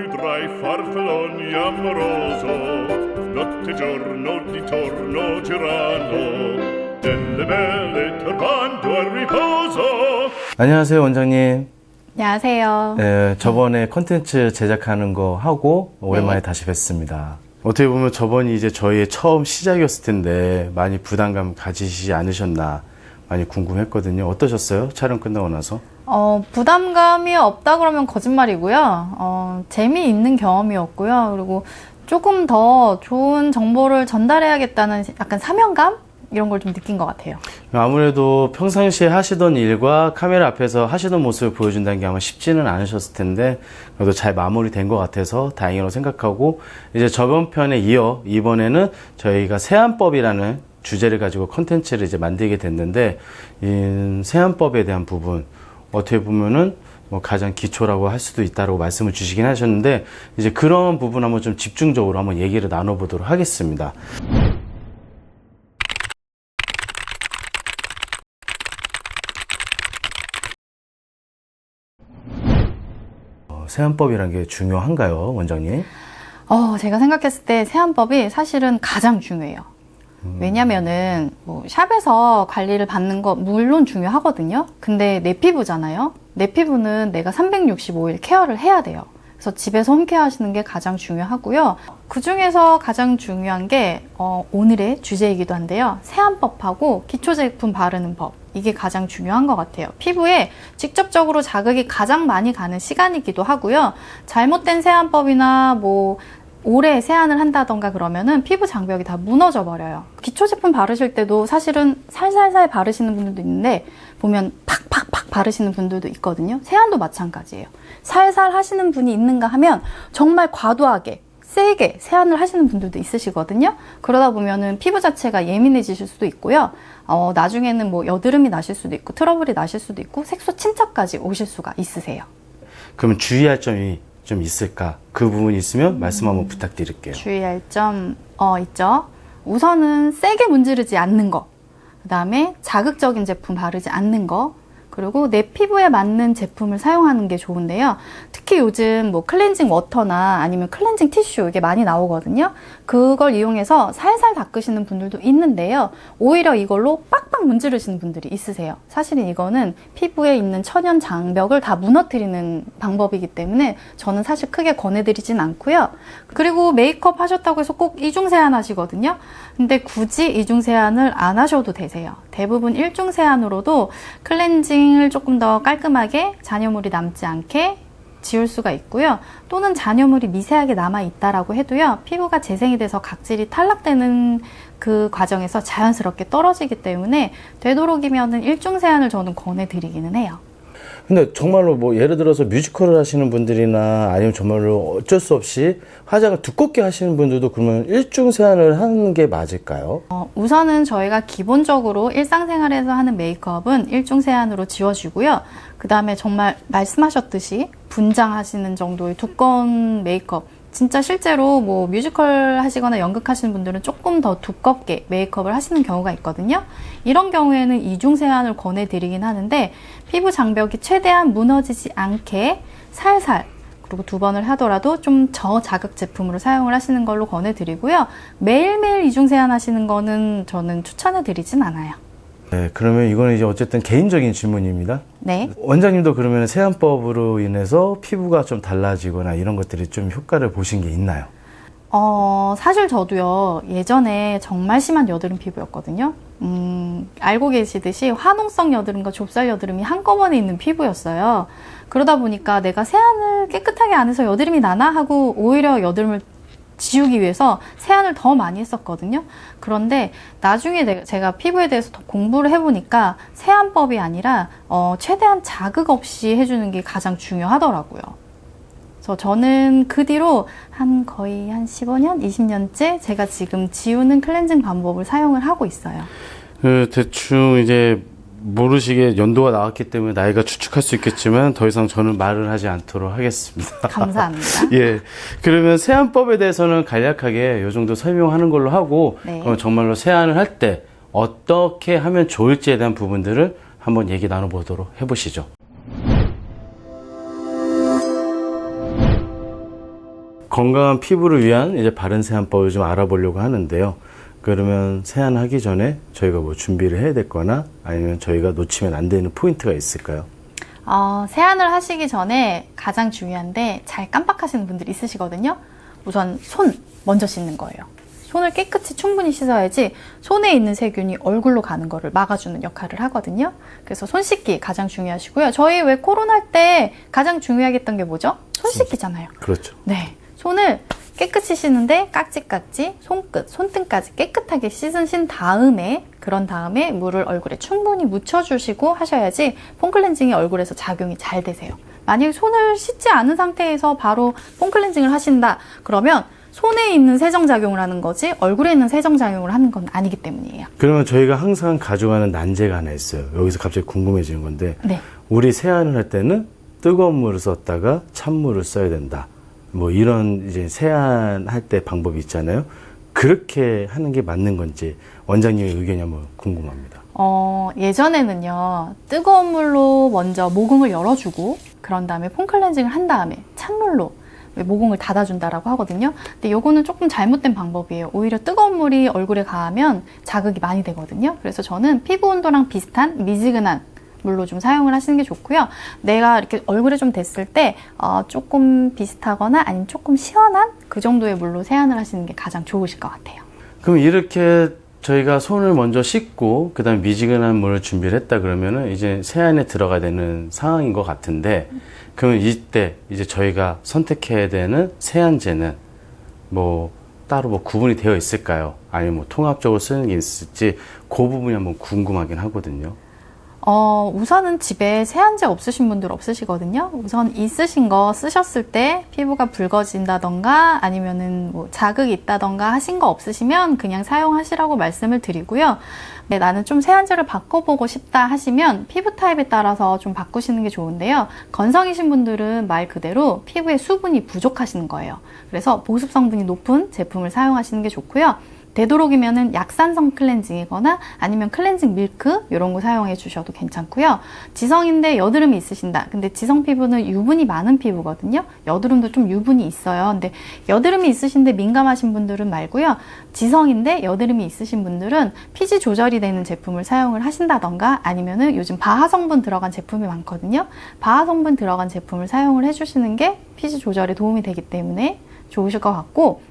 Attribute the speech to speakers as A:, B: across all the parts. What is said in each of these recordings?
A: più tra i farfalloni amoroso, notte e giorno di torno girano, delle belle turbando al riposo.
B: 안녕하세요, 원장님.
C: 안녕하세요.
B: 네, 저번에 컨텐츠 제작하는 거 하고 오랜만에
C: 네.
B: 다시 뵙습니다. 어떻게 보면 저번이 이제 저희의 처음 시작이었을 텐데 많이 부담감 가지시지 않으셨나 많이 궁금했거든요. 어떠셨어요? 촬영 끝나고 나서?
C: 부담감이 없다 그러면 거짓말이고요. 재미있는 경험이었고요. 그리고 조금 더 좋은 정보를 전달해야겠다는 약간 사명감? 이런 걸 좀 느낀 것 같아요.
B: 아무래도 평상시에 하시던 일과 카메라 앞에서 하시던 모습을 보여준다는 게 아마 쉽지는 않으셨을 텐데 그래도 잘 마무리된 것 같아서 다행이라고 생각하고 이제 저번 편에 이어 이번에는 저희가 세안법이라는 주제를 가지고 컨텐츠를 이제 만들게 됐는데 이 세안법에 대한 부분 어떻게 보면은 뭐 가장 기초라고 할 수도 있다고 말씀을 주시긴 하셨는데 이제 그런 부분 한번 좀 집중적으로 한번 얘기를 나눠보도록 하겠습니다. 세안법이라는 게 중요한가요, 원장님?
C: 제가 생각했을 때 세안법이 사실은 가장 중요해요. 왜냐면은 뭐 샵에서 관리를 받는 거 물론 중요하거든요. 근데 내 피부잖아요. 내 피부는 내가 365일 케어를 해야 돼요. 그래서 집에서 홈케어 하시는 게 가장 중요하고요. 그 중에서 가장 중요한 게 오늘의 주제이기도 한데요. 세안법하고 기초 제품 바르는 법. 이게 가장 중요한 것 같아요. 피부에 직접적으로 자극이 가장 많이 가는 시간이기도 하고요. 잘못된 세안법이나 뭐 오래 세안을 한다던가 그러면은 피부 장벽이 다 무너져 버려요. 기초 제품 바르실 때도 사실은 살살살 바르시는 분들도 있는데 보면 팍팍팍 바르시는 분들도 있거든요. 세안도 마찬가지예요. 살살 하시는 분이 있는가 하면 정말 과도하게 세게 세안을 하시는 분들도 있으시거든요. 그러다 보면은 피부 자체가 예민해지실 수도 있고요. 나중에는 뭐 여드름이 나실 수도 있고 트러블이 나실 수도 있고 색소 침착까지 오실 수가 있으세요.
B: 그럼 주의할 점이 좀 있을까? 그 부분이 있으면 말씀 한번 부탁드릴게요.
C: 주의할 점 있죠. 우선은 세게 문지르지 않는 거, 그 다음에 자극적인 제품 바르지 않는 거, 그리고 내 피부에 맞는 제품을 사용하는 게 좋은데요. 특히 요즘 뭐 클렌징 워터나 아니면 클렌징 티슈 이게 많이 나오거든요. 그걸 이용해서 살살 닦으시는 분들도 있는데요. 오히려 이걸로 빡빡 문지르시는 분들이 있으세요. 사실은 이거는 피부에 있는 천연 장벽을 다 무너뜨리는 방법이기 때문에 저는 사실 크게 권해드리진 않고요. 그리고 메이크업 하셨다고 해서 꼭 이중 세안 하시거든요. 근데 굳이 이중 세안을 안 하셔도 되세요. 대부분 일중 세안으로도 클렌징을 조금 더 깔끔하게 잔여물이 남지 않게 지울 수가 있고요. 또는 잔여물이 미세하게 남아있다라고 해도요. 피부가 재생이 돼서 각질이 탈락되는 그 과정에서 자연스럽게 떨어지기 때문에 되도록이면 일중 세안을 저는 권해드리기는 해요.
B: 근데 정말로 뭐 예를 들어서 뮤지컬을 하시는 분들이나 아니면 정말로 어쩔 수 없이 화장을 두껍게 하시는 분들도 그러면 일중 세안을 하는 게 맞을까요?
C: 우선은 저희가 기본적으로 일상생활에서 하는 메이크업은 일중 세안으로 지워주고요. 그 다음에 정말 말씀하셨듯이 분장하시는 정도의 두꺼운 메이크업, 진짜 실제로 뭐 뮤지컬 하시거나 연극하시는 분들은 조금 더 두껍게 메이크업을 하시는 경우가 있거든요. 이런 경우에는 이중 세안을 권해드리긴 하는데 피부 장벽이 최대한 무너지지 않게 살살 그리고 2번을 하더라도 좀 저자극 제품으로 사용을 하시는 걸로 권해드리고요. 매일매일 이중 세안 하시는 거는 저는 추천해드리진 않아요.
B: 네, 그러면 이거는 이제 어쨌든 개인적인 질문입니다.
C: 네.
B: 원장님도 그러면 세안법으로 인해서 피부가 좀 달라지거나 이런 것들이 좀 효과를 보신 게 있나요?
C: 사실 저도요, 예전에 정말 심한 여드름 피부였거든요. 알고 계시듯이 화농성 여드름과 좁쌀 여드름이 한꺼번에 있는 피부였어요. 그러다 보니까 내가 세안을 깨끗하게 안 해서 여드름이 나나 하고 오히려 여드름을 지우기 위해서 세안을 더 많이 했었거든요. 그런데 나중에 제가 피부에 대해서 더 공부를 해보니까 세안법이 아니라 최대한 자극 없이 해주는 게 가장 중요하더라고요. 그래서 저는 그 뒤로 거의 한 15년, 20년째 제가 지금 지우는 클렌징 방법을 사용을 하고 있어요.
B: 대충 이제 모르시게 연도가 나왔기 때문에 나이가 추측할 수 있겠지만 더 이상 저는 말을 하지 않도록 하겠습니다.
C: 감사합니다.
B: 예. 그러면 세안법에 대해서는 간략하게 이 정도 설명하는 걸로 하고
C: 네.
B: 그럼 정말로 세안을 할 때 어떻게 하면 좋을지에 대한 부분들을 한번 얘기 나눠보도록 해보시죠. 건강한 피부를 위한 이제 바른 세안법을 좀 알아보려고 하는데요. 그러면 세안하기 전에 저희가 뭐 준비를 해야 됐거나 아니면 저희가 놓치면 안 되는 포인트가 있을까요?
C: 세안을 하시기 전에 가장 중요한데 잘 깜빡하시는 분들이 있으시거든요. 우선 손 먼저 씻는 거예요. 손을 깨끗이 충분히 씻어야지 손에 있는 세균이 얼굴로 가는 거를 막아주는 역할을 하거든요. 그래서 손 씻기 가장 중요하시고요. 저희 왜 코로나 때 가장 중요하게 했던 게 뭐죠? 손 씻기잖아요.
B: 그렇죠.
C: 네. 손을 깨끗이 씻는데 깍지깍지, 손끝, 손등까지 깨끗하게 씻으신 다음에 그런 다음에 물을 얼굴에 충분히 묻혀주시고 하셔야지 폼클렌징이 얼굴에서 작용이 잘 되세요. 만약에 손을 씻지 않은 상태에서 바로 폼클렌징을 하신다 그러면 손에 있는 세정작용을 하는 거지 얼굴에 있는 세정작용을 하는 건 아니기 때문이에요.
B: 그러면 저희가 항상 가져가는 난제가 하나 있어요. 여기서 갑자기 궁금해지는 건데
C: 네.
B: 우리 세안을 할 때는 뜨거운 물을 썼다가 찬물을 써야 된다. 뭐 이런 이제 세안할 때 방법이 있잖아요. 그렇게 하는 게 맞는 건지 원장님의 의견이 한번 궁금합니다.
C: 예전에는요, 뜨거운 물로 먼저 모공을 열어주고, 그런 다음에 폼클렌징을 한 다음에 찬물로 모공을 닫아준다라고 하거든요. 근데 요거는 조금 잘못된 방법이에요. 오히려 뜨거운 물이 얼굴에 가면 자극이 많이 되거든요. 그래서 저는 피부 온도랑 비슷한 미지근한 물로 좀 사용을 하시는 게 좋고요. 내가 이렇게 얼굴에 좀 됐을 때 조금 비슷하거나 아니면 조금 시원한 그 정도의 물로 세안을 하시는 게 가장 좋으실 것 같아요.
B: 그럼 이렇게 저희가 손을 먼저 씻고 그 다음에 미지근한 물을 준비를 했다 그러면은 이제 세안에 들어가야 되는 상황인 것 같은데 그러면 이때 이제 저희가 선택해야 되는 세안제는 뭐 따로 뭐 구분이 되어 있을까요? 아니면 뭐 통합적으로 쓰는 게 있을지 그 부분이 한번 궁금하긴 하거든요.
C: 우선은 집에 세안제 없으신 분들 없으시거든요. 우선 있으신 거 쓰셨을 때 피부가 붉어진다던가 아니면은 뭐 자극이 있다던가 하신 거 없으시면 그냥 사용하시라고 말씀을 드리고요. 네, 나는 좀 세안제를 바꿔보고 싶다 하시면 피부 타입에 따라서 좀 바꾸시는 게 좋은데요. 건성이신 분들은 말 그대로 피부에 수분이 부족하시는 거예요. 그래서 보습 성분이 높은 제품을 사용하시는 게 좋고요. 되도록이면은 약산성 클렌징이거나 아니면 클렌징 밀크 이런 거 사용해 주셔도 괜찮고요. 지성인데 여드름이 있으신다. 근데 지성 피부는 유분이 많은 피부거든요. 여드름도 좀 유분이 있어요. 근데 여드름이 있으신데 민감하신 분들은 말고요. 지성인데 여드름이 있으신 분들은 피지 조절이 되는 제품을 사용을 하신다던가 아니면은 요즘 바하 성분 들어간 제품이 많거든요. 바하 성분 들어간 제품을 사용을 해주시는 게 피지 조절에 도움이 되기 때문에 좋으실 것 같고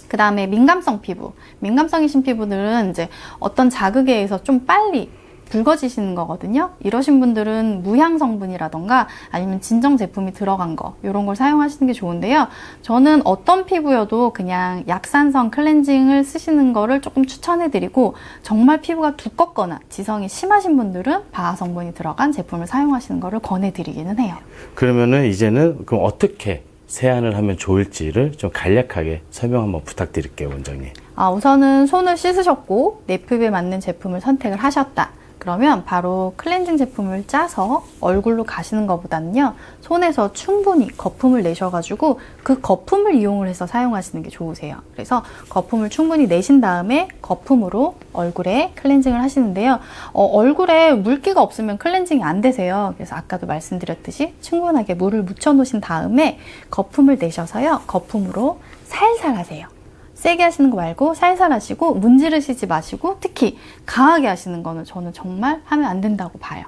C: 그 다음에 민감성 피부. 민감성이신 피부들은 이제 어떤 자극에 의해서 좀 빨리 붉어지시는 거거든요. 이러신 분들은 무향 성분이라던가 아니면 진정 제품이 들어간 거 이런 걸 사용하시는 게 좋은데요. 저는 어떤 피부여도 그냥 약산성 클렌징을 쓰시는 거를 조금 추천해드리고 정말 피부가 두껍거나 지성이 심하신 분들은 바하 성분이 들어간 제품을 사용하시는 거를 권해드리기는 해요.
B: 그러면은 이제는 그럼 어떻게 세안을 하면 좋을지를 좀 간략하게 설명 한번 부탁드릴게요, 원장님.
C: 우선은 손을 씻으셨고 내 피부에 맞는 제품을 선택을 하셨다. 그러면 바로 클렌징 제품을 짜서 얼굴로 가시는 것보다는요. 손에서 충분히 거품을 내셔가지고 그 거품을 이용을 해서 사용하시는 게 좋으세요. 그래서 거품을 충분히 내신 다음에 거품으로 얼굴에 클렌징을 하시는데요. 얼굴에 물기가 없으면 클렌징이 안 되세요. 그래서 아까도 말씀드렸듯이 충분하게 물을 묻혀 놓으신 다음에 거품을 내셔서요. 거품으로 살살 하세요. 세게 하시는 거 말고 살살 하시고 문지르시지 마시고 특히 강하게 하시는 거는 저는 정말 하면 안 된다고 봐요.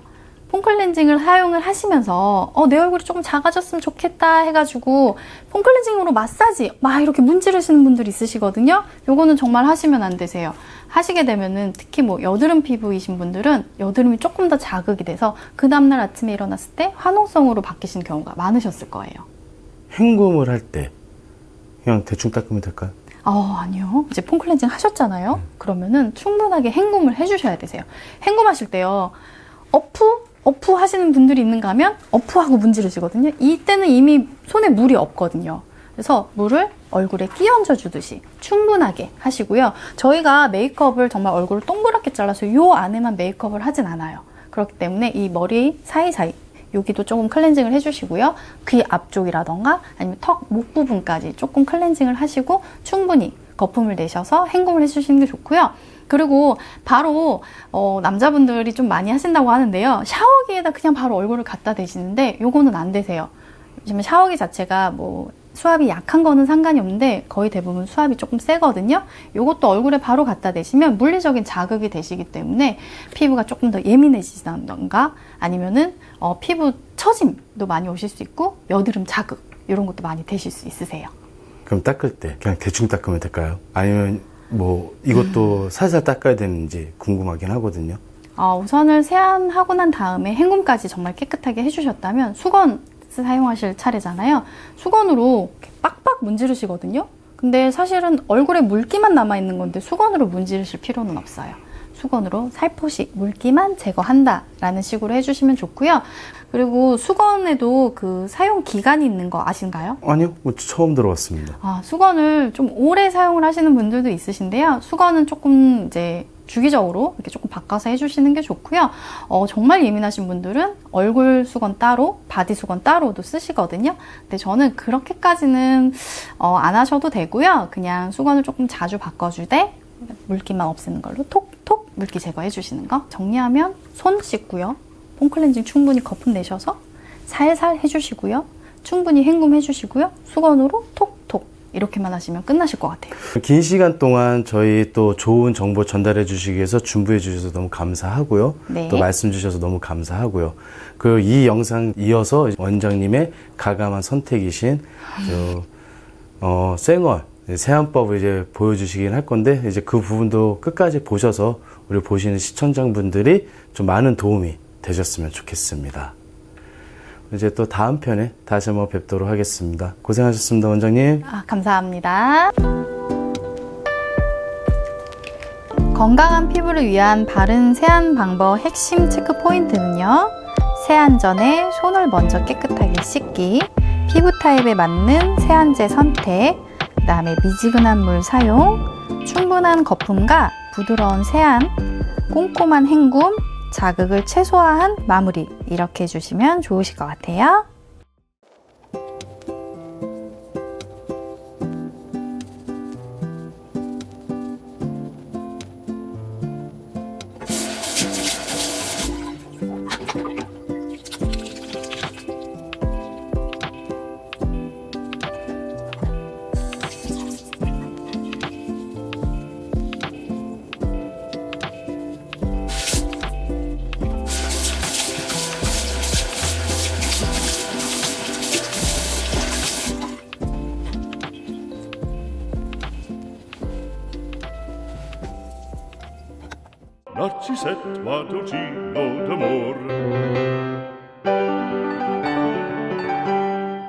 C: 폼클렌징을 사용을 하시면서 내 얼굴이 조금 작아졌으면 좋겠다 해가지고 폼클렌징으로 마사지 막 이렇게 문지르시는 분들 있으시거든요. 요거는 정말 하시면 안 되세요. 하시게 되면은 특히 뭐 여드름 피부이신 분들은 여드름이 조금 더 자극이 돼서 그 다음날 아침에 일어났을 때 화농성으로 바뀌신 경우가 많으셨을 거예요.
B: 헹굼을 할 때 그냥 대충 닦으면 될까요?
C: 아니요. 이제 폼클렌징 하셨잖아요. 그러면은 충분하게 헹굼을 해주셔야 되세요. 헹굼하실 때요. 어프 하시는 분들이 있는가 하면 어프하고 문지르시거든요. 이때는 이미 손에 물이 없거든요. 그래서 물을 얼굴에 끼얹어 주듯이 충분하게 하시고요. 저희가 메이크업을 정말 얼굴을 동그랗게 잘라서 요 안에만 메이크업을 하진 않아요. 그렇기 때문에 이 머리 사이사이 여기도 조금 클렌징을 해주시고요. 귀 앞쪽이라던가 아니면 턱, 목 부분까지 조금 클렌징을 하시고 충분히 거품을 내셔서 헹굼을 해주시는 게 좋고요. 그리고 바로 남자분들이 좀 많이 하신다고 하는데요. 샤워기에다 그냥 바로 얼굴을 갖다 대시는데 요거는 안 되세요. 요즘 샤워기 자체가 뭐 수압이 약한 거는 상관이 없는데 거의 대부분 수압이 조금 세거든요. 이것도 얼굴에 바로 갖다 대시면 물리적인 자극이 되시기 때문에 피부가 조금 더 예민해지던가 아니면은 피부 처짐도 많이 오실 수 있고 여드름 자극 이런 것도 많이 되실 수 있으세요.
B: 그럼 닦을 때 그냥 대충 닦으면 될까요? 아니면 뭐 이것도 살살 닦아야 되는지 궁금하긴 하거든요.
C: 우선은 세안하고 난 다음에 헹굼까지 정말 깨끗하게 해주셨다면 수건 사용하실 차례잖아요. 수건으로 이렇게 빡빡 문지르시거든요. 근데 사실은 얼굴에 물기만 남아있는 건데 수건으로 문지르실 필요는 없어요. 수건으로 살포시 물기만 제거한다라는 식으로 해주시면 좋고요. 그리고 수건에도 그 사용 기간이 있는 거 아신가요?
B: 아니요, 처음 들어봤습니다.
C: 수건을 좀 오래 사용을 하시는 분들도 있으신데요. 수건은 조금 이제 주기적으로 이렇게 조금 바꿔서 해주시는 게 좋고요. 정말 예민하신 분들은 얼굴 수건 따로, 바디 수건 따로도 쓰시거든요. 근데 저는 그렇게까지는 안 하셔도 되고요. 그냥 수건을 조금 자주 바꿔주되 물기만 없애는 걸로 톡톡 물기 제거해 주시는 거. 정리하면 손 씻고요. 폼클렌징 충분히 거품 내셔서 살살 해주시고요. 충분히 헹굼 해주시고요. 수건으로 톡톡 이렇게만 하시면 끝나실 것 같아요.
B: 긴 시간 동안 저희 또 좋은 정보 전달해 주시기 위해서 준비해 주셔서 너무 감사하고요.
C: 네.
B: 또 말씀 주셔서 너무 감사하고요. 그리고 이 영상 이어서 원장님의 가감한 선택이신 쌩얼 세안법을 이제 보여주시긴 할 건데 이제 그 부분도 끝까지 보셔서 우리 보시는 시청자분들이 좀 많은 도움이 되셨으면 좋겠습니다. 이제 또 다음 편에 다시 한번 뵙도록 하겠습니다. 고생하셨습니다, 원장님.
C: 감사합니다. 건강한 피부를 위한 바른 세안 방법 핵심 체크 포인트는요. 세안 전에 손을 먼저 깨끗하게 씻기, 피부 타입에 맞는 세안제 선택, 그 다음에 미지근한 물 사용, 충분한 거품과 부드러운 세안, 꼼꼼한 헹굼, 자극을 최소화한 마무리 이렇게 해주시면 좋으실 것 같아요.
A: Narcisette, toi dolcino d'amor,